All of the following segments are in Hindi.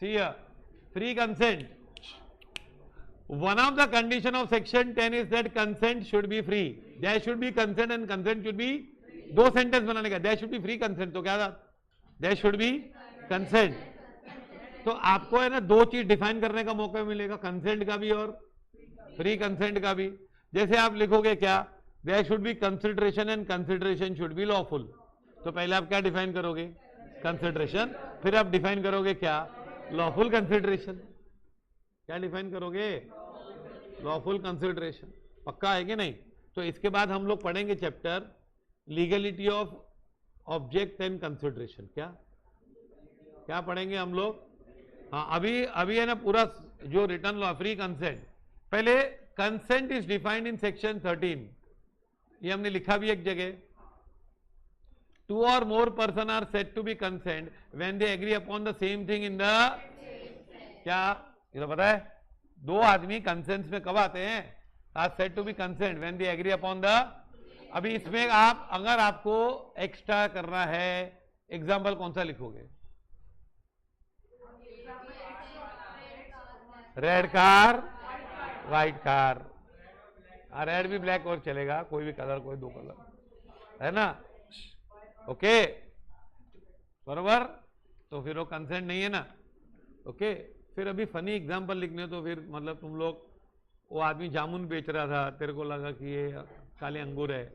See here, free consent. One of the condition of section 10 is that consent should be free. There should be consent and consent should be, दो सेंटेंस बनाने का, there should be free consent, तो क्या था, there should be consent. तो आपको है ना दो चीज डिफाइन करने का मौका मिलेगा, कंसेंट का भी और फ्री कंसेंट का भी. जैसे आप लिखोगे क्या, there should be consideration and consideration should be lawful. तो पहले आप क्या डिफाइन करोगे, कंसिडरेशन, फिर आप डिफाइन करोगे क्या, लॉफुल कंसिडरेशन. क्या डिफाइन करोगे, लॉफुल कंसिडरेशन. पक्का है कि नहीं. तो इसके बाद हम लोग पढ़ेंगे chapter legality of object and consideration. क्या क्या पढ़ेंगे हम लोग. हाँ, अभी है ना पूरा जो रिटर्न लॉ, फ्री कंसेंट. पहले consent is defined in section 13. ये हमने लिखा भी एक जगह. Two or more person are said to be consent when they agree upon the same thing in the, क्या ये तो पता है, दो आदमी कंसेंस में कब आते हैं, are said to be consent when they agree upon the. अभी इसमें आप अगर आपको एक्स्ट्रा करना है, एग्जांपल कौन सा लिखोगे, red car, white car. Red भी ब्लैक और चलेगा, कोई भी कलर, कोई दो कलर है ना. ओके बरोबर. तो फिर वो कंसेंट नहीं है ना. ओके फिर अभी फनी एग्जांपल लिखने, तो फिर मतलब तुम लोग, वो आदमी जामुन बेच रहा था, तेरे को लगा कि ये काले अंगूर है.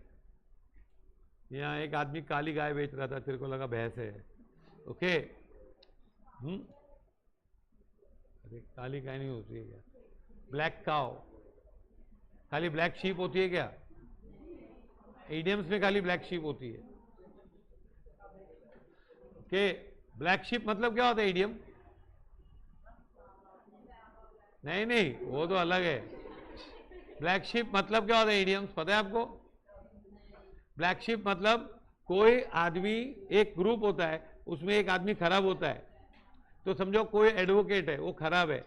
यहाँ एक आदमी काली गाय बेच रहा था, तेरे को लगा भैंस है. ओके अरे काली गाय नहीं होती है क्या, ब्लैक काउ. खाली ब्लैक शीप होती है क्या, इडियम्स में खाली ब्लैक शीप होती है. ओके ब्लैक शीप मतलब क्या होता है इडियम, नहीं वो तो अलग है. ब्लैक शीप मतलब क्या होता है इडियम्स, पता है आपको. ब्लैक शीप मतलब कोई आदमी, एक ग्रुप होता है, उसमें एक आदमी खराब होता है. तो समझो कोई एडवोकेट है, वो खराब है,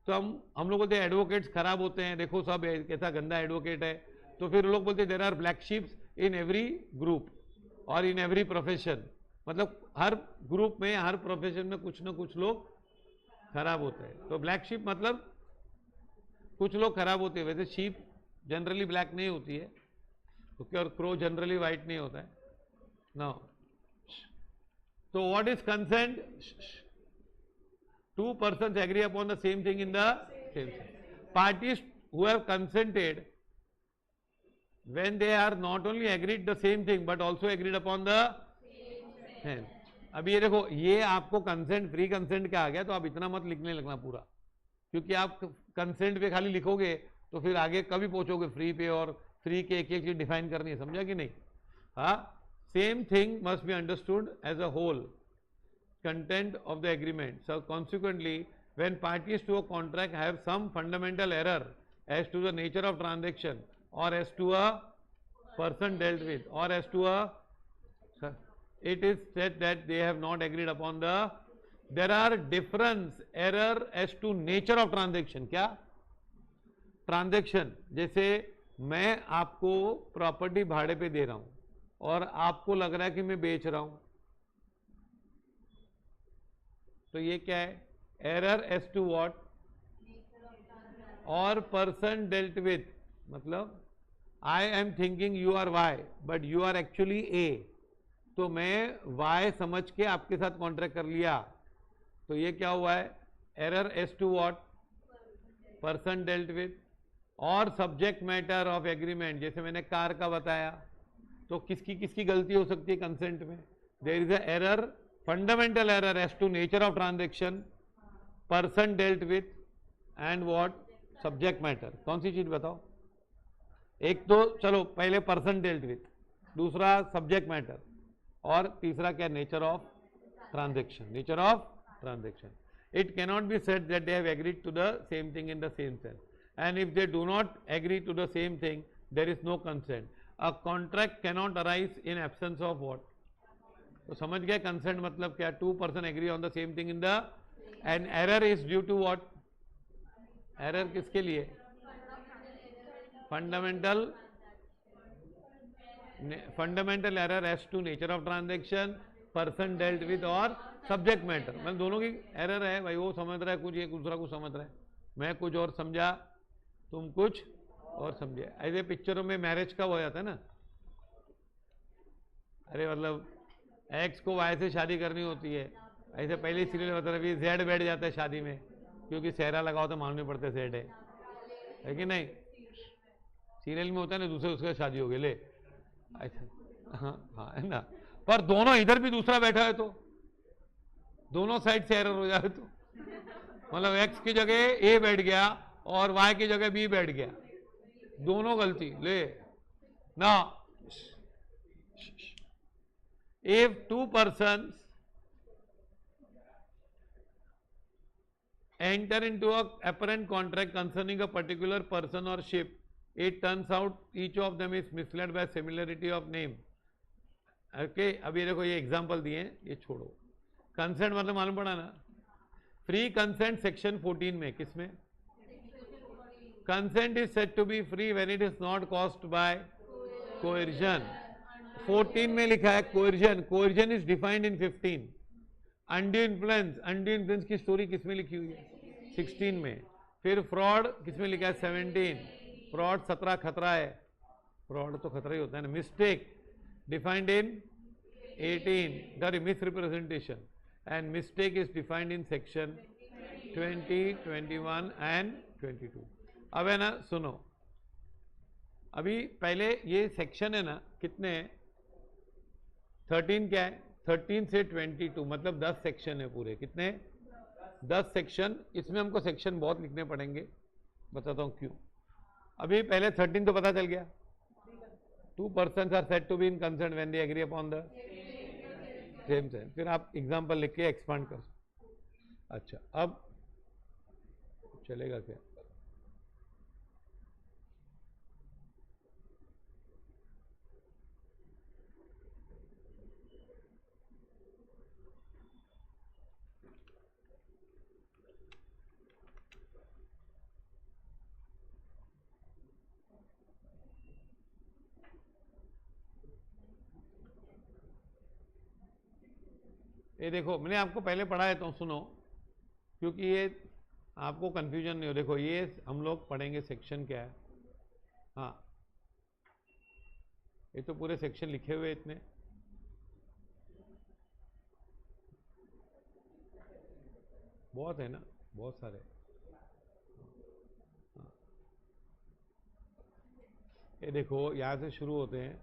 तो हम लोग बोलते हैं एडवोकेट्स खराब होते हैं, देखो सब कैसा गंदा एडवोकेट है. तो फिर लोग बोलते हैं there are black sheeps in every group और इन एवरी प्रोफेशन. मतलब हर ग्रुप में, हर प्रोफेशन में कुछ ना कुछ लोग खराब होते हैं. तो ब्लैक शीप मतलब कुछ लोग खराब होते हैं. वैसे शीप जनरली ब्लैक नहीं होती है, ओके, और क्रो जनरली व्हाइट नहीं होता है. नाउ तो what is consent, two persons agree upon the same thing in the same thing. Parties who have consented when they are not only agreed the same thing but also agreed upon the same. अभी ये देखो, ये आपको कंसेंट, फ्री कंसेंट क्या आ गया, तो आप इतना मत लिखने लगना पूरा, क्योंकि आप कंसेंट पे खाली लिखोगे तो फिर आगे कभी पहुंचोगे फ्री पे, और फ्री के एक एक चीज डिफाइन करनी है, समझा कि नहीं. हाँ, same thing must be understood as a whole content of the agreement. So consequently, when parties to a contract have some fundamental error as to the nature of transaction, or as to a person dealt with, or as to a, it is said that they have not agreed upon the, there are difference, error as to nature of transaction. क्या ट्रांजेक्शन, जैसे मैं आपको प्रॉपर्टी भाड़े पे दे रहा हूं और आपको लग रहा है कि मैं बेच रहा हूं, तो ये क्या है, एरर एज टू व्हाट, और पर्सन डेल्ट विथ. मतलब I am thinking you are Y but you are actually A, तो मैं वाई समझ के आपके साथ कॉन्ट्रैक्ट कर लिया, तो ये क्या हुआ है, error as to what, person dealt with. और सब्जेक्ट मैटर ऑफ एग्रीमेंट, जैसे मैंने कार का बताया, तो किसकी किसकी गलती हो सकती है कंसेंट में, there is a error, fundamental error as to nature of transaction, person dealt with, and what, subject matter. कौन सी चीज बताओ, एक तो चलो पहले person dealt with, दूसरा subject matter, और तीसरा क्या, nature of transaction. nature of transaction. It cannot be said that they have agreed to the same thing in the same sense, and if they do not agree to the same thing, there is no consent. A contract cannot arise in absence of what. तो समझ गए कंसेंट मतलब क्या, two person agree on the same thing in the, and error is due to what, error किसके लिए, fundamental error as to nature of transaction, person dealt with, और सब्जेक्ट मैटर, मतलब दोनों की एरर है भाई, वो समझ रहा है कुछ, ये दूसरा कुछ समझ रहा है, मैं कुछ और समझा, तुम कुछ और समझे। ऐसे पिक्चरों में मैरिज कब हो जाता है ना, अरे मतलब एक्स को वाई से शादी करनी होती है, ऐसे पहले सीरियल बता रहा, जेड बैठ जाता है शादी में, क्योंकि सेहरा लगाओ तो मालूम नहीं पड़ता जेड है कि नहीं, सीरियल में होता है ना, दूसरे उसके शादी हो गई ले, अच्छा हाँ हाँ है ना, पर दोनों इधर भी दूसरा बैठा है तो दोनों साइड से एरर हो जाए तो, मतलब एक्स की जगह ए बैठ गया और वाई की जगह बी बैठ गया, दोनों गलती ले ना। If two persons enter into a apparent contract concerning a particular person or ship, it turns out each of them is misled by similarity of name. Okay, अभी देखो ये एग्जांपल दिए हैं, ये छोड़ो। कंसेंट मतलब मालूम पड़ा ना, फ्री कंसेंट सेक्शन 14 में, किसमें? Consent is said to be free when it is not caused by coercion. 14 में लिखा है coercion, coercion is defined in 15। Undue influence की स्टोरी किसमें लिखी हुई है? 16 में। फिर फ्रॉड किसमें लिखा है? 17। फ्रॉड 17 खतरा है, फ्रॉड तो खतरा ही होता है ना। Mistake defined in 18, sorry miss representation, and mistake is defined in section 20, 21 and 22। अब है ना, सुनो, अभी पहले ये सेक्शन है ना, कितने हैं? 13 क्या है? 13 से 22 मतलब 10 सेक्शन है पूरे। कितने? 10 सेक्शन। इसमें हमको सेक्शन बहुत लिखने पड़ेंगे, बताता हूँ क्यों। अभी पहले 13 तो पता चल गया, 2 persons are said to be in concern when they agree upon the same same. फिर आप एग्जांपल लिख के एक्सपांड कर। अच्छा, अब चलेगा क्या? ये देखो, मैंने आपको पहले पढ़ाया तो सुनो, क्योंकि ये आपको कंफ्यूजन नहीं हो। देखो ये हम लोग पढ़ेंगे सेक्शन क्या है। हाँ, ये तो पूरे सेक्शन लिखे हुए इतने, बहुत है ना, बहुत सारे। हाँ। ये देखो यहाँ से शुरू होते हैं।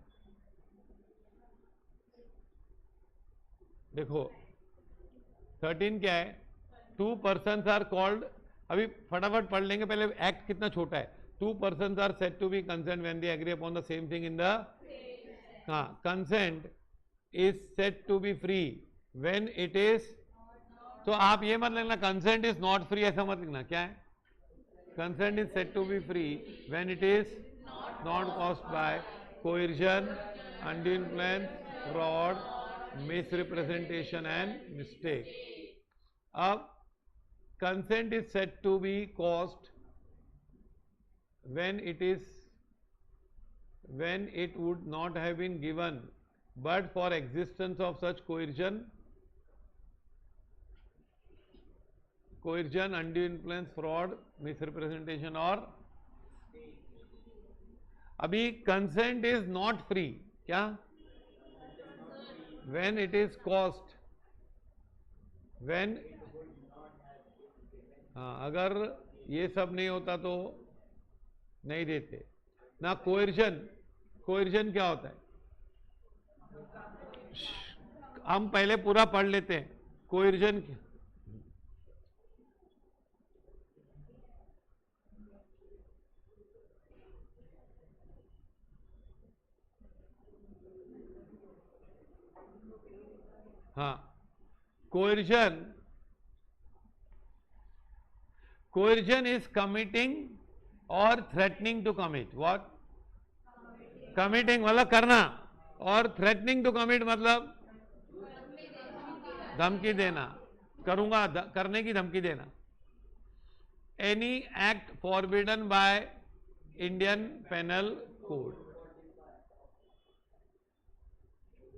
देखो 13 क्या है? 2 persons आर कॉल्ड, अभी फटाफट पढ़ लेंगे, पहले एक्ट कितना छोटा है। 2 persons are said to be consent when they agree upon the same thing in the, हाँ, consent is said to be free when it is, तो आप ये मत लिखना कंसेंट इज नॉट फ्री, ऐसा मत लिखना। क्या है? Consent is said to be free when it is not caused by coercion, undue influence, fraud, misrepresentation and mistake. अब consent is said to be caused when it would not have been given but for existence of such coercion, undue influence, fraud, misrepresentation or, अभी consent is not free, क्या? when it is caused, when, हाँ, अगर ये सब नहीं होता तो नहीं देते ना। कोएर्जन, कोएर्जन क्या होता है? हम पहले पूरा पढ़ लेते हैं। कोएर्जन, हाँ, coercion is committing or threatening to commit. What? Committing मतलब करना, और threatening to commit मतलब धमकी देना, करूंगा, करने की धमकी देना। Any act forbidden by Indian Penal Code.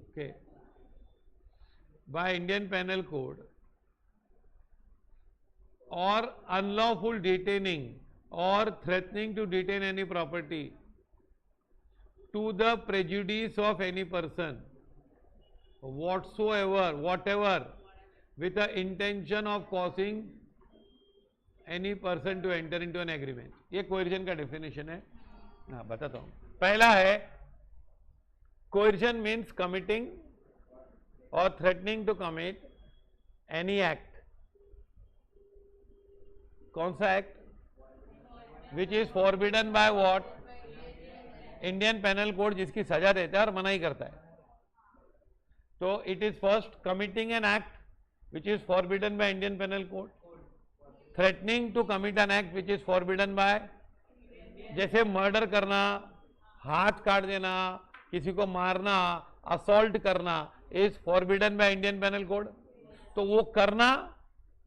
Okay. by Indian Penal Code or unlawful detaining or threatening to detain any property to the prejudice of any person whatever with the intention of causing any person to enter into an agreement. ये coercion का definition है. हाँ बताता हूँ. पहला है coercion means committing or threatening to commit any act. कौन सा act? Which is forbidden by what? Indian Penal Code जिसकी सजा देता है और मना ही करता है. तो it is first committing an act which is forbidden by Indian Penal Code, threatening to commit an act which is forbidden by, जैसे मर्डर करना, हाथ काट देना, किसी को मारना, असॉल्ट करना is forbidden by Indian penal code. तो वो करना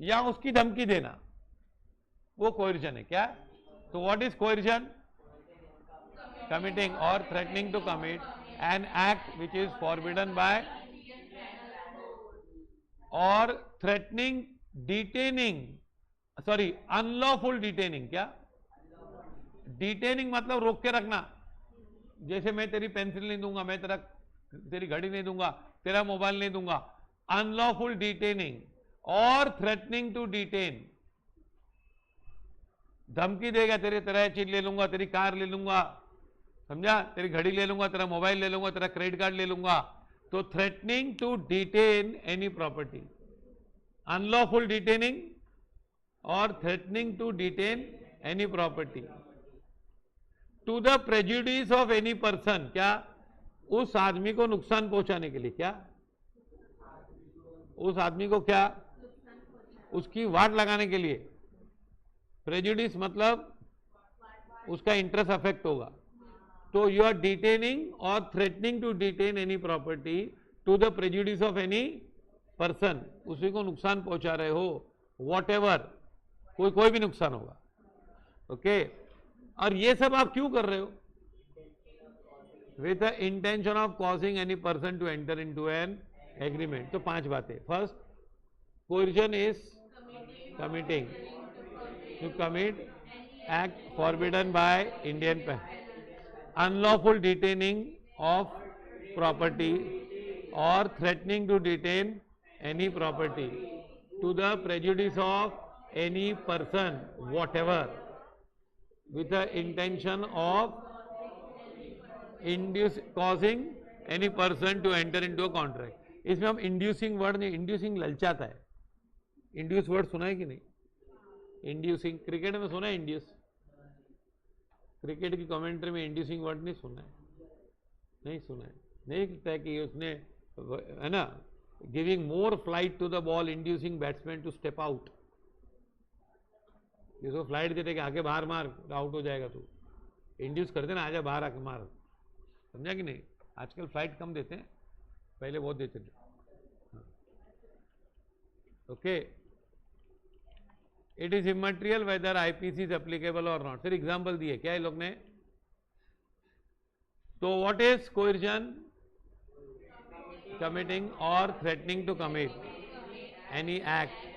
या उसकी धमकी देना वो कोएर्जन है. क्या? तो what is coercion? committing or threatening to commit an act which is forbidden by or threatening detaining, sorry unlawful detaining. क्या? डिटेनिंग मतलब रोक के रखना. जैसे मैं तेरी पेंसिल नहीं दूंगा, मैं तेरी घड़ी नहीं दूंगा, तेरा मोबाइल नहीं दूंगा. अनलॉफुल डिटेनिंग और थ्रेटनिंग टू डिटेन. धमकी देगा, तेरा चीज ले लूंगा, तेरी कार ले लूंगा, समझा, तेरी घड़ी ले लूंगा, तेरा मोबाइल ले लूंगा, तेरा क्रेडिट कार्ड ले लूंगा. तो threatening to detain any property, unlawful detaining और threatening to detain any property to the prejudice of any person. क्या? उस आदमी को नुकसान पहुंचाने के लिए. क्या? उस आदमी को क्या? उसकी वाट लगाने के लिए. प्रेजुडिस मतलब उसका इंटरेस्ट अफेक्ट होगा. तो यू आर डिटेनिंग और threatening to detain any property to the prejudice of any person. उसी को नुकसान पहुंचा रहे हो, वॉट एवर, कोई भी नुकसान होगा. ओके और ये सब आप क्यों कर रहे हो? With the intention of causing any person to enter into an agreement. तो 5 बातें. First, coercion is committing to commit act forbidden by Indian penal. Unlawful detaining of property or threatening to detain any property to the prejudice of any person whatever with the intention of causing any person to enter into a contract. इसमें हम इंड्यूसिंग वर्ड नहीं, इंड्यूसिंग ललचाता है. इंड्यूस वर्ड सुना है कि नहीं? इंड्यूसिंग क्रिकेट में सुना है. इंड्यूस क्रिकेट की कमेंट्री में इंड्यूसिंग वर्ड नहीं सुना है. नहीं सुना है. नहीं लगता है कि उसने है ना, giving more flight to the ball, inducing batsman to step out. इसको फ्लाइट देते कि आगे बाहर मार, आउट हो जाएगा. तू इंड्यूस करते ना, आजा बाहर आके मार. समझा कि नहीं? आजकल फ्लाइट कम देते हैं, पहले बहुत देते थे. Okay, it is immaterial whether IPC is applicable और नॉट. फिर एग्जांपल दिए क्या ये लोग ने. तो व्हाट इज कोएर्जन? कमिटिंग और threatening to commit any act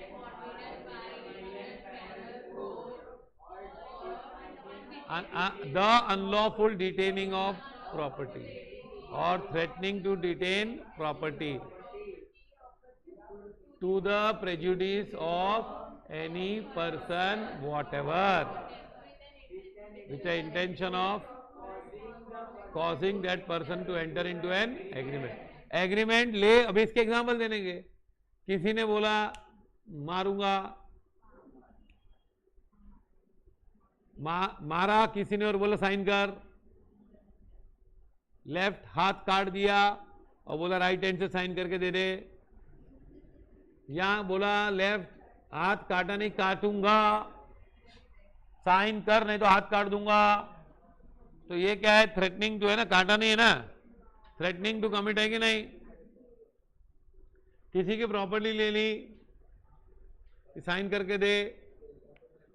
the unlawful detaining of property or threatening to detain property to the prejudice of any person whatever with the intention of causing that person to enter into an agreement. Agreement ले. अभी इसके एग्जाम्पल देनेंगे. किसी ने बोला मारूंगा, मारा किसी ने और बोला साइन कर. लेफ्ट हाथ काट दिया और बोला राइट हैंड से साइन करके दे दे. या बोला लेफ्ट हाथ काटा नहीं, काटूंगा, साइन कर नहीं तो हाथ काट दूंगा. तो ये क्या है? थ्रेटनिंग जो है ना, काटा नहीं है ना, थ्रेटनिंग टू कमिट है कि नहीं. किसी की प्रॉपर्टी ले ली, साइन करके दे.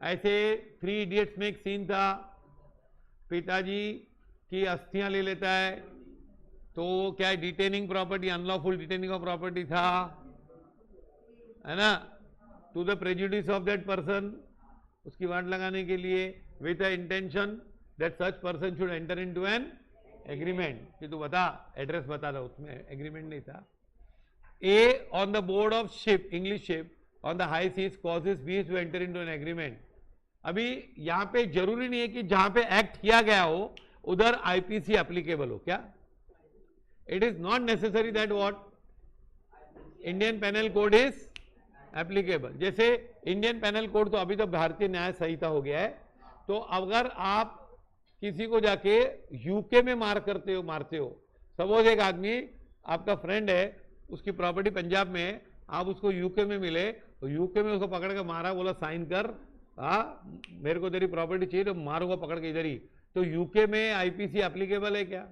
ऐसे 3 इडियट्स में एक सीन था, पिताजी की अस्थियां ले लेता है. तो क्या है? Detaining property, unlawful detaining of property था. है ना, to the prejudice of that person, उसकी वाट लगाने के लिए, with a intention that such person should enter into an agreement, कि तू बता, एड्रेस बता दो, उसमें एग्रीमेंट नहीं था. A on the board of ship, English ship on the high seas causes B to enter into an agreement. अभी यहां पे जरूरी नहीं है कि जहां पे एक्ट किया गया हो उधर आईपीसी एप्लीकेबल हो. क्या? It is not necessary that what Indian penal code is applicable. जैसे इंडियन पेनल कोड तो अभी तो भारतीय न्याय संहिता हो गया है, तो अगर आप किसी को जाके यूके में मारते हो, सपोज एक आदमी आपका फ्रेंड है, उसकी प्रॉपर्टी पंजाब में है, आप उसको यूके में मिले, तो यूके में उसको पकड़ के मारा, बोला साइन कर, मेरे को तेरी प्रॉपर्टी चाहिए, तो मारूंगा पकड़ के इधर ही, तो यूके में आईपीसी एप्लीकेबल है क्या?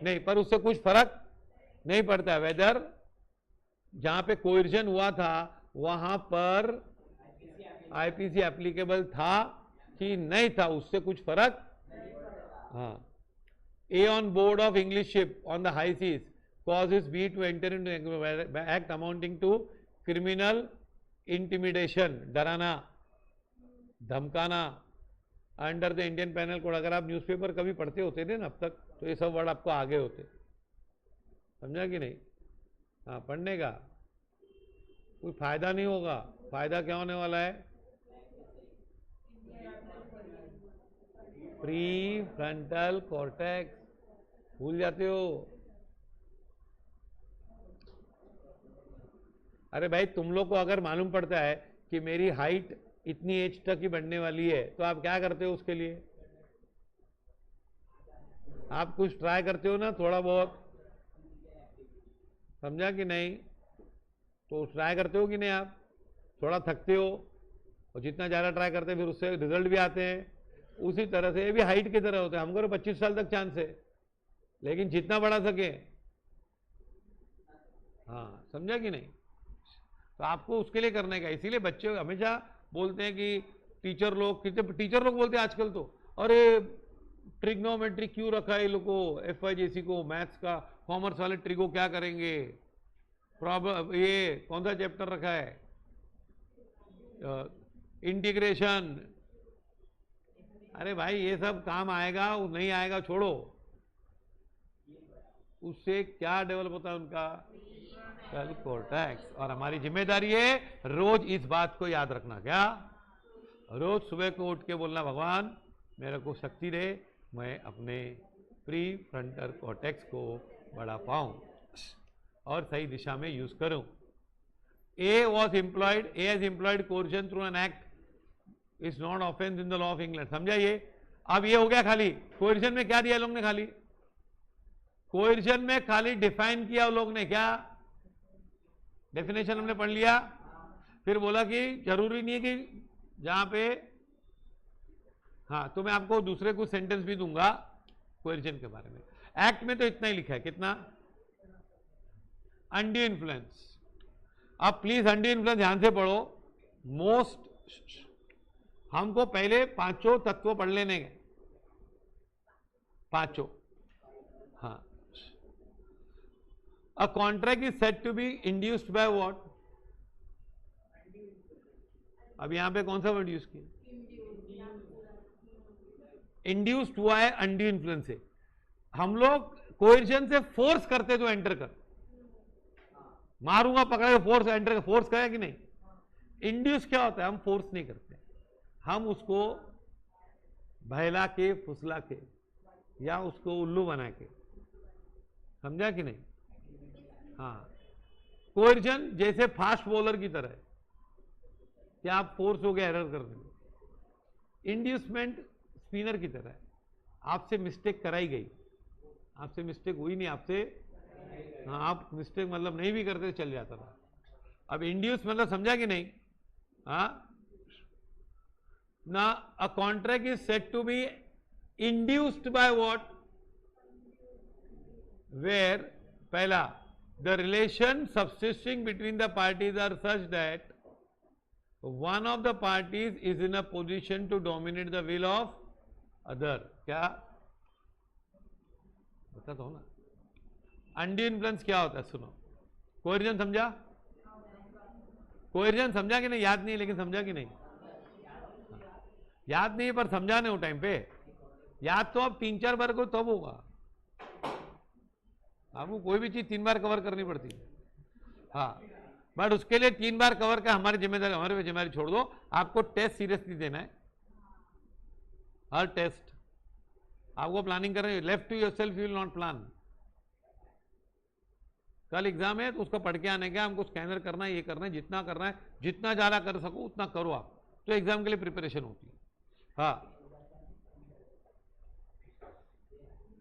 नहीं. पर उससे कुछ फर्क नहीं पड़ता वेदर जहां पे कोएर्जन हुआ था वहां पर आईपीसी एप्लीकेबल था कि नहीं था, उससे कुछ फर्क. हाँ. A on board of English ship on the high seas causes B to enter into act amounting to criminal intimidation, डराना, धमकाना, under the Indian penal code. अगर आप न्यूज़पेपर कभी पढ़ते होते थे ना अब तक, तो ये सब वर्ड आपको आगे होते, समझा कि नहीं? हाँ, पढ़ने का कोई फायदा नहीं होगा. फायदा क्या होने वाला है? Pre frontal cortex. भूल जाते हो? अरे भाई, तुम लोग को अगर मालूम पड़ता है कि मेरी हाइट इतनी एज तक ही बढ़ने वाली है, तो आप क्या करते हो उसके लिए? आप कुछ ट्राई करते हो ना, थोड़ा बहुत, समझा कि नहीं? तो ट्राई करते हो कि नहीं? आप थोड़ा थकते हो, और जितना ज़्यादा ट्राई करते हैं फिर उससे रिजल्ट भी आते हैं. उसी तरह से ये भी हाइट की तरह होता है. हमको 25 साल तक चांस है, लेकिन जितना बढ़ा सके. हाँ, समझा कि नहीं? तो आपको उसके लिए करने का. इसीलिए बच्चे हमेशा बोलते हैं कि टीचर लोग बोलते हैं आजकल तो, अरे ट्रिग्नोमेट्री क्यों रखा है ये लोग को, FYJC को, मैथ्स का, कॉमर्स वाले ट्रिगो क्या करेंगे, प्रॉब्लम ये कौन सा चैप्टर रखा है, इंटीग्रेशन. अरे भाई, ये सब काम आएगा, नहीं आएगा छोड़ो. उससे क्या डेवलप होता है उनका? कॉर्टेक्स. और हमारी जिम्मेदारी है रोज इस बात को याद रखना. क्या? रोज सुबह को उठ के बोलना, भगवान मेरे को शक्ति दे, मैं अपने प्री फ्रंटल कॉर्टेक्स को बढ़ा पाऊं और सही दिशा में यूज करूं. A has employed coercion through an act is not offence in the law of England. समझा ये? अब ये हो गया खाली कोर्जन में. क्या दिया लोग ने? खाली कोर्जन में खाली डिफाइन किया लोग ने. क्या डेफिनेशन हमने पढ़ लिया. फिर बोला कि जरूरी नहीं है कि जहां पे, हाँ, तो मैं आपको दूसरे कुछ सेंटेंस भी दूंगा कोएर्जन के बारे में. एक्ट में तो इतना ही लिखा है. कितना? Undue influence. अब प्लीज अनड्यू इन्फ्लुएंस ध्यान से पढ़ो. हमको पहले पांचों तत्व पढ़ लेने गए, पांचों. हाँ. A contract is said to be induced by what? अब यहां पे कौन सा वर्ड यूज किया? इंड्यूस्ड हुआ है अनड्यू इन्फ्लुएंस से. हम लोग कोएर्जन से फोर्स करते तो एंटर कर, मारूंगा पकड़ के, फोर्स एंटर कर, फोर्स करें कि नहीं? इंड्यूस क्या होता है? हम फोर्स नहीं करते, हम उसको बहला के, फुसला के, या उसको उल्लू बना के. समझा कि नहीं? हाँ. कोएर्जन जैसे फास्ट बॉलर की तरह है कि आप फोर्स हो गया एरर कर देंगे. इंड्यूसमेंट स्पिनर की तरह है, आपसे मिस्टेक कराई गई, आपसे मिस्टेक हुई नहीं, आपसे, हाँ, आप मिस्टेक मतलब नहीं भी करते चल जाता था. अब इंड्यूस मतलब समझा कि नहीं? हाँ. ना a contract is said to be induced by what? Where पहला, the relation subsisting between the parties are such that one of the parties is in a position to dominate the will of other. क्या बता दो ना. अनड्यू इन्फ्लुएंस क्या होता है? सुनो. कोएर्जन समझा? कोएर्जन समझा कि नहीं? याद नहीं लेकिन समझा कि नहीं? याद नहीं पर समझा नहीं वो टाइम पे। याद तो अब 3-4 बार को तब होगा। आपको कोई भी चीज 3 बार कवर करनी पड़ती है। हाँ, बट उसके लिए 3 बार कवर का हमारी जिम्मेदारी, हमारी जिम्मेदारी छोड़ दो। आपको टेस्ट सीरियसली देना है, हर टेस्ट आपको प्लानिंग कर रहे हैं। Left to yourself you will not plan. कल एग्जाम है तो उसको पढ़ के आने का, हमको स्कैनर करना है, ये करना है, जितना करना है, जितना ज्यादा कर सको उतना करो आप, तो एग्जाम के लिए प्रिपरेशन होती है। हाँ,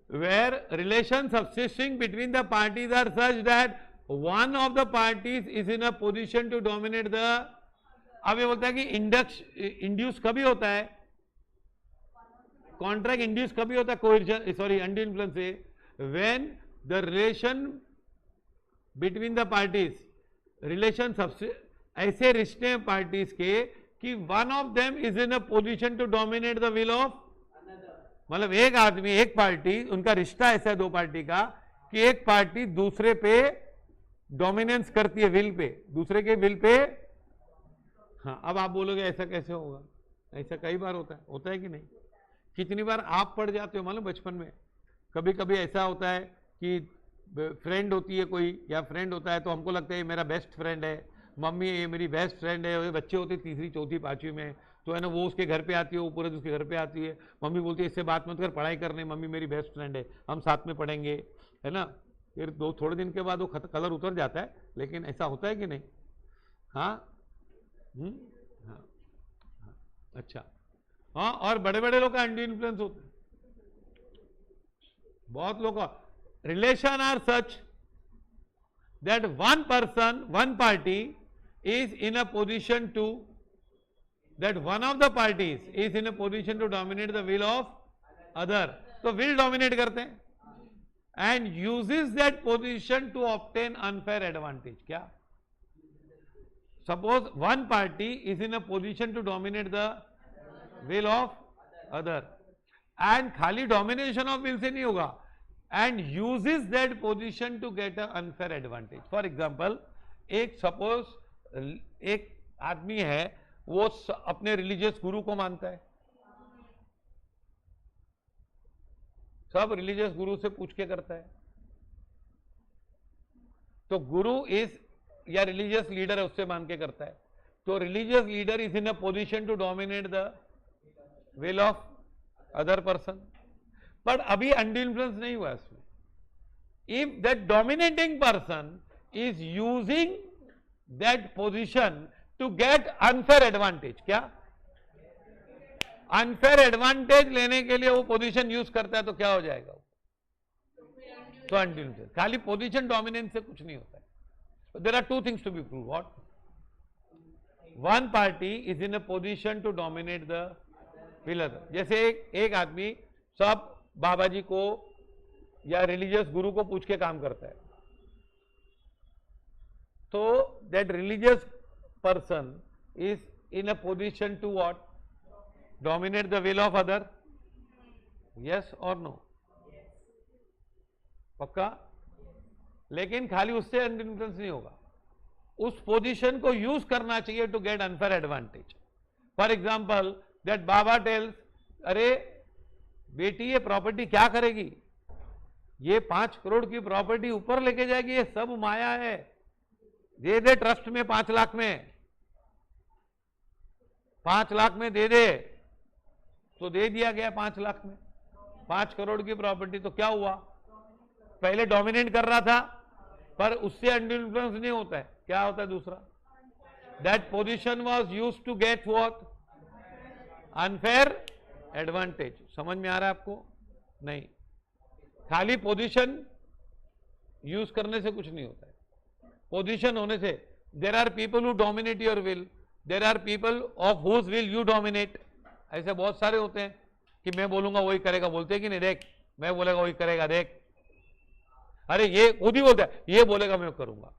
where relations subsisting between the parties are such that one of the parties is in a position to dominate the, अब ये बोलता है कि इंड्यूस कभी होता है, कॉन्ट्रैक्ट इंड्यूस कभी होता है कोएर्जन, सॉरी अनड्यू इन्फ्लुएंस से, when the relation between the parties, relation सबसे ऐसे रिश्ते हैं पार्टीज के कि one of them is in a position to dominate the will of, मतलब एक आदमी, एक पार्टी, उनका रिश्ता ऐसा है दो पार्टी का कि एक पार्टी दूसरे पे डोमिनेंस करती है, विल पे, दूसरे के विल पे। हाँ, अब आप बोलोगे ऐसा कैसे होगा? ऐसा कई बार होता है कि नहीं? कितनी बार आप पढ़ जाते हो मालूम बचपन में। कभी कभी ऐसा होता है कि फ्रेंड होती है कोई, या फ्रेंड होता है तो हमको लगता है ये मेरा बेस्ट फ्रेंड है, मम्मी ये मेरी बेस्ट फ्रेंड है, ये बच्चे होते तीसरी चौथी पांचवी में, तो है ना, वो उसके घर पे आती है, वो पूरे उसके घर पे आती है, मम्मी बोलती है इससे बात मत कर, पढ़ाई करने, मम्मी मेरी बेस्ट फ्रेंड है, हम साथ में पढ़ेंगे, है ना। फिर थोड़े दिन के बाद वो कलर उतर जाता है, लेकिन ऐसा होता है कि नहीं? हाँ, हाँ, अच्छा। हाँ, और बड़े बड़े लोग का एंटी इन्फ्लुएंस होता है, बहुत लोग का। Relation are such that one person, one party is in a position to, that one of the parties is in a position to dominate the will of other, तो will dominate करते हैं, and uses that position to obtain unfair advantage। क्या? suppose one party is in a position to dominate the will of other, and खाली domination of will से नहीं होगा, and uses that position to get an unfair advantage। for example, एक suppose एक आदमी है, वो अपने रिलीजियस गुरु को मानता है, सब रिलीजियस गुरु से पूछ के करता है, तो गुरु इज, या रिलीजियस लीडर है उससे मान के करता है, तो religious leader is in a position to dominate the will of other person, but अभी अनड्यू इन्फ्लुएंस नहीं हुआ इसमें। If that dominating person is using that position to get unfair advantage, क्या? unfair advantage लेने के लिए वो पोजीशन यूज करता है, तो क्या हो जाएगा? तो अनड्यू इन्फ्लुएंस। खाली पोजीशन डोमिनेंस से कुछ नहीं होता है। There are two things to be prove. What? One party is in a position to dominate the will other. जैसे एक आदमी सब बाबा जी को या रिलीजियस गुरु को पूछ के काम करता है, तो that religious person is in a position to what? Dominate the will of other? Yes or no? पक्का? लेकिन खाली उससे इन्फ्लुएंस नहीं होगा, उस पोजीशन को यूज करना चाहिए to get unfair advantage. For example, that बाबा टेल्स, अरे बेटी ये प्रॉपर्टी क्या करेगी, ये 5 करोड़ की प्रॉपर्टी ऊपर लेके जाएगी, ये सब माया है, दे दे ट्रस्ट में 5 लाख में, 5 लाख में दे दे, तो दे दिया गया 5 लाख में, 5 करोड़ की प्रॉपर्टी। तो क्या हुआ? पहले डोमिनेट कर रहा था, पर उससे अनड्यू इन्फ्लुएंस नहीं होता है, क्या होता है दूसरा? That position was used to get what? Unfair advantage. समझ में आ रहा है आपको? नहीं, खाली पोजीशन यूज करने से कुछ नहीं होता है, पोजीशन होने से। There are people who dominate your will, there are people of whose will you dominate. ऐसे बहुत सारे होते हैं कि मैं बोलूंगा वही करेगा, बोलते कि नहीं, देख मैं बोलेगा वही करेगा, देख, अरे ये खुद ही बोलता है, ये बोलेगा मैं करूंगा,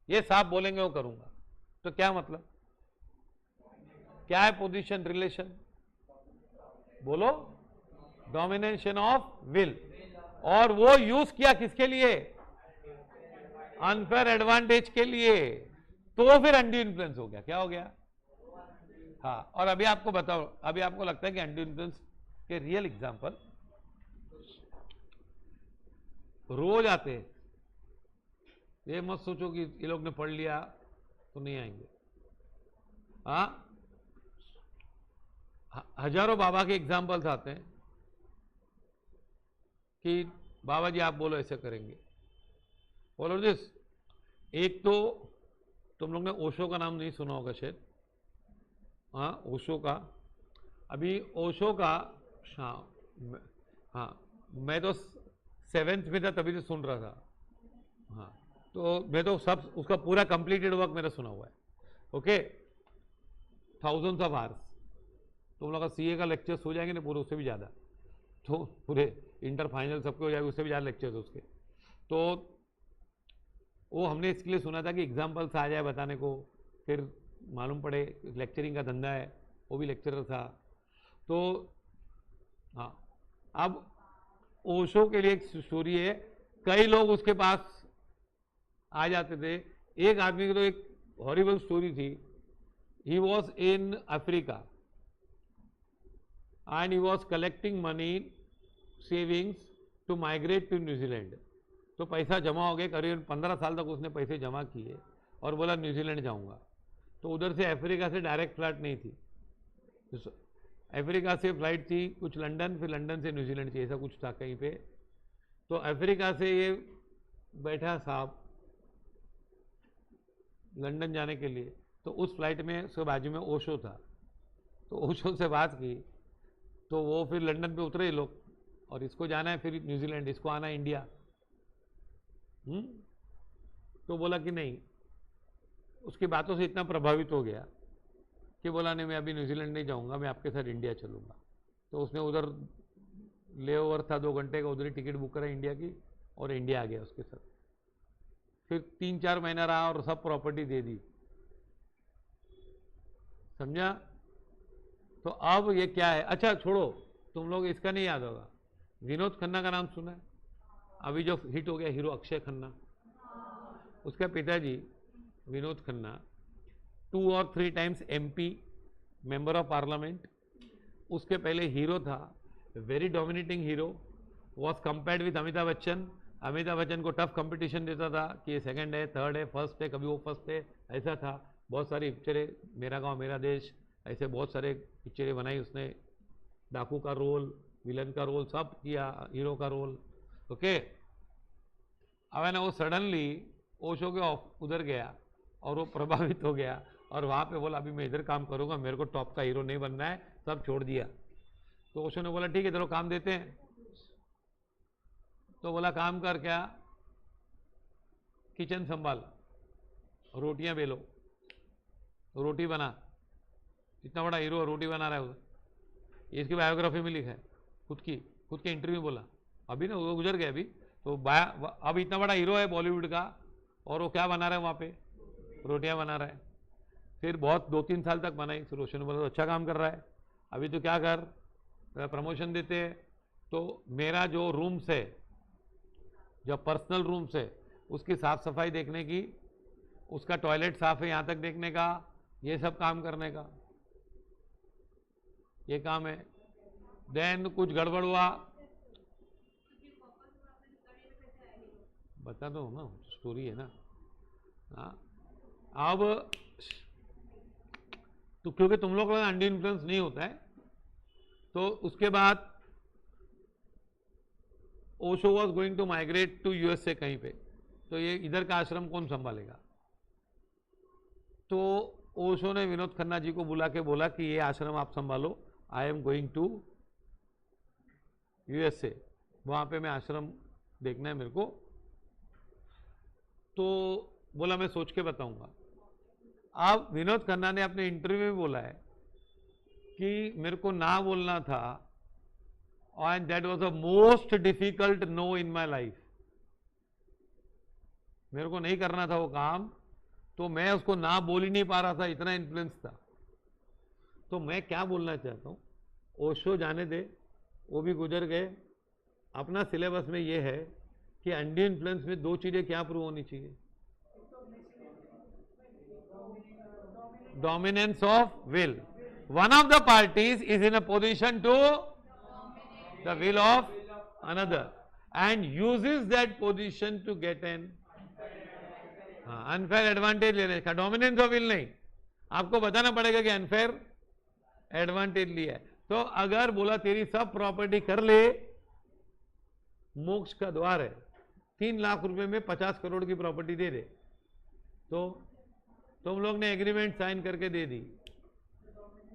ये साहब बोलेंगे वो करूंगा, तो क्या मतलब? क्या है पोजीशन? रिलेशन, बोलो, डोमिनेशन ऑफ विल, और वो यूज किया किसके लिए? अनफेयर एडवांटेज के लिए। तो फिर अनड्यू इन्फ्लुएंस हो गया। क्या हो गया? हाँ, और अभी आपको बताओ, अभी आपको लगता है कि अनड्यू इन्फ्लुएंस के रियल एग्जांपल रोज आते हैं। ये मत सोचो कि ये लोग ने पढ़ लिया तो नहीं आएंगे। हाँ, हजारों बाबा के एग्जाम्पल्स आते हैं कि बाबा जी आप बोलो ऐसे करेंगे, फॉलो दिस। एक तो तुम लोग ने ओशो का नाम नहीं सुना होगा शायद। हाँ, ओशो का, अभी ओशो का, हाँ हाँ, मैं तो 7th में था तभी से सुन रहा था। हाँ, तो मैं तो सब उसका पूरा कंप्लीटेड वर्क मेरा सुना हुआ है। Okay, thousands of hours. तुम लोग का सीए का लेक्चर्स हो जाएंगे ना पूरे, उससे भी ज़्यादा, तो पूरे इंटर फाइनल सबके हो जाएगा, उससे भी ज़्यादा लेक्चर्स उसके। तो वो हमने इसके लिए सुना था कि एग्जाम्पल्स आ जाए बताने को, फिर मालूम पड़े लेक्चरिंग का धंधा है, वो भी लेक्चरर था। तो हाँ, अब ओशो के लिए एक स्टोरी है, कई लोग उसके पास आ जाते थे। एक आदमी की तो एक हॉरिबल स्टोरी थी। He was in Africa and he was collecting money savings to migrate to New Zealand. तो पैसा जमा हो गया, करीब 15 साल तक उसने पैसे जमा किए और बोला न्यूजीलैंड जाऊंगा। तो उधर से अफ्रीका से डायरेक्ट फ्लाइट नहीं थी, अफ्रीका से फ्लाइट थी कुछ लंदन, फिर लंदन से न्यूजीलैंड थी, ऐसा कुछ था कहीं पे। तो अफ्रीका से ये बैठा साहब लंदन जाने के लिए, तो उस फ्लाइट में उसके बाजू में ओशो था। तो ओशो से बात की तो वो फिर लंदन पे उतरे लोग, और इसको जाना है फिर न्यूजीलैंड, इसको आना है इंडिया। तो बोला कि नहीं, उसकी बातों से इतना प्रभावित हो गया कि बोला नहीं मैं अभी न्यूजीलैंड नहीं जाऊंगा, मैं आपके साथ इंडिया चलूंगा। तो उसने उधर ले ओवर था 2 घंटे का, उधर ही टिकट बुक करा इंडिया की और इंडिया आ गया उसके साथ। फिर 3-4 महीना रहा और सब प्रॉपर्टी दे दी, समझा? तो अब ये क्या है? अच्छा छोड़ो, तुम लोग इसका नहीं याद होगा, विनोद खन्ना का नाम सुना है? अभी जो हिट हो गया हीरो अक्षय खन्ना, उसका पिताजी विनोद खन्ना 2 और 3 times MP, member of parliament. उसके पहले हीरो था, very dominating hero, was compared with Amitabh Bachchan. Amitabh Bachchan को टफ कंपटीशन देता था कि ये सेकंड है, थर्ड है, फर्स्ट है, कभी वो फर्स्ट है, ऐसा था। बहुत सारी पिक्चरें, मेरा गांव मेरा देश, ऐसे बहुत सारे पिक्चरें बनाई उसने, डाकू का रोल, विलन का रोल, सब किया, हीरो का रोल। ओके, अब है ना वो सडनली ओशो के उधर गया और वो प्रभावित हो गया और वहाँ पे बोला अभी मैं इधर काम करूँगा, मेरे को टॉप का हीरो नहीं बनना है, सब छोड़ दिया। तो ओशो ने बोला ठीक है चलो काम देते हैं। तो बोला काम कर, क्या? किचन संभाल, रोटियां बेलो, रोटी बना। इतना बड़ा हीरो रोटी बना रहा है उधर, ये इसकी बायोग्राफी में लिखा है, खुद के इंटरव्यू बोला। अभी ना वो गुजर गया अभी, तो अब इतना बड़ा हीरो है बॉलीवुड का और वो क्या बना रहा है वहाँ पे? रोटियां बना रहा है। फिर बहुत 2-3 साल तक बनाई, फिर रोशन ने बोला तो अच्छा काम कर रहा है, अभी तो क्या कर, प्रमोशन देते हैं। तो मेरा जो रूम्स है, जो पर्सनल रूम्स है, उसकी साफ सफाई देखने की, उसका टॉयलेट साफ है यहाँ तक देखने का, ये सब काम करने का, ये काम है। देन कुछ गड़बड़ हुआ, बता दो ना, स्टोरी है ना। हाँ, अब तो क्योंकि तुम लोग का अनड्यू इन्फ्लुएंस नहीं होता है, तो उसके बाद Osho was going to migrate to USA कहीं पे, तो ये इधर का आश्रम कौन संभालेगा? तो ओशो ने विनोद खन्ना जी को बुला के बोला कि ये आश्रम आप संभालो, I am going to USA, वहाँ पे मैं आश्रम देखना है मेरे को। तो बोला मैं सोच के बताऊंगा। अब विनोद खन्ना ने अपने इंटरव्यू में बोला है कि मेरे को ना बोलना था, and that was the most difficult no in my life। मेरे को नहीं करना था वो काम, तो मैं उसको ना बोल ही नहीं पा रहा था, इतना इन्फ्लुएंस था। तो मैं क्या बोलना चाहता हूँ, ओशो जाने दे, वो भी गुजर गए। अपना सिलेबस में ये है कि अनड्यू इन्फ्लुएंस में 2 चीजें क्या प्रूव होनी चाहिए? dominance of will. One of the parties is in a position to the will of another and uses that position to get an unfair advantage लेने का. dominance of will नहीं, आपको बताना पड़ेगा कि unfair advantage लिया है. तो अगर बोला तेरी सब प्रॉपर्टी कर ले, मोक्ष का द्वार है, 3 लाख रुपए में 50 करोड़ की प्रॉपर्टी दे दे, तो तुम लोग ने एग्रीमेंट साइन करके दे दी,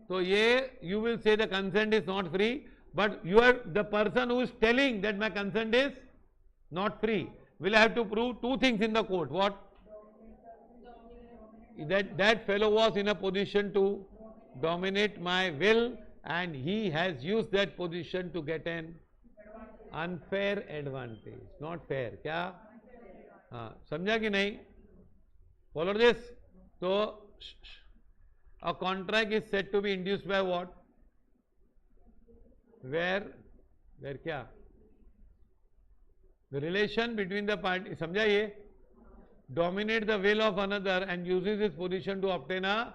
तो ये you will say the consent is not free, but you are the person who is telling that my consent is not free will have to prove 2 things in the court. What? that fellow was in a position to dominate my will and he has used that position to get an unfair advantage. Not fair. क्या? हाँ, समझा कि नहीं? Follow this? So a contract is said to be induced by what? Where क्या? The relation between the parties. समझा ये? Dominate the will of another and uses his position to obtain a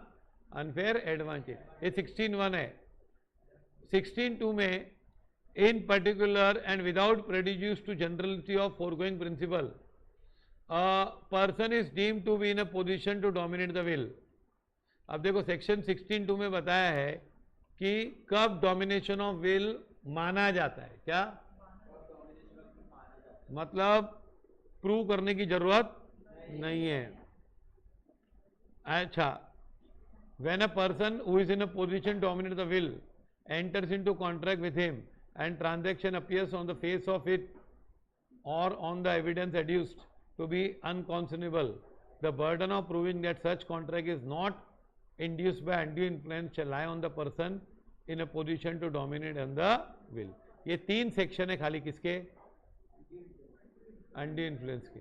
unfair advantage. ये 16(1) है. 16(2) में in particular and without prejudice to generality of foregoing principle, a person is deemed to be in a position to dominate the will. अब देखो सेक्शन 16(2) में बताया है कि कब डोमिनेशन ऑफ विल माना जाता है. क्या मतलब? प्रूव करने की जरूरत नहीं है. अच्छा, when a person who is in a position to dominate the will enters into contract with him and transaction appears on the face of it or on the evidence adduced to be unconscionable, the burden of proving that such contract is not induced by undue influence shall lie on the person in a position to dominate on the will. ये 3 सेक्शन है खाली किसके? undue influence के.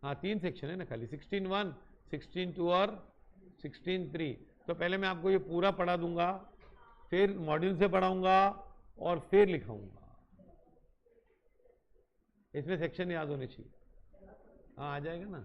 हाँ 3 सेक्शन है ना खाली, 16(1), 16(2) और 16(3). तो पहले मैं आपको ये पूरा पढ़ा दूंगा, फिर मॉड्यूल से पढ़ाऊंगा और फिर लिखाऊंगा. इसमें सेक्शन याद होने चाहिए. हाँ आ जाएगा ना.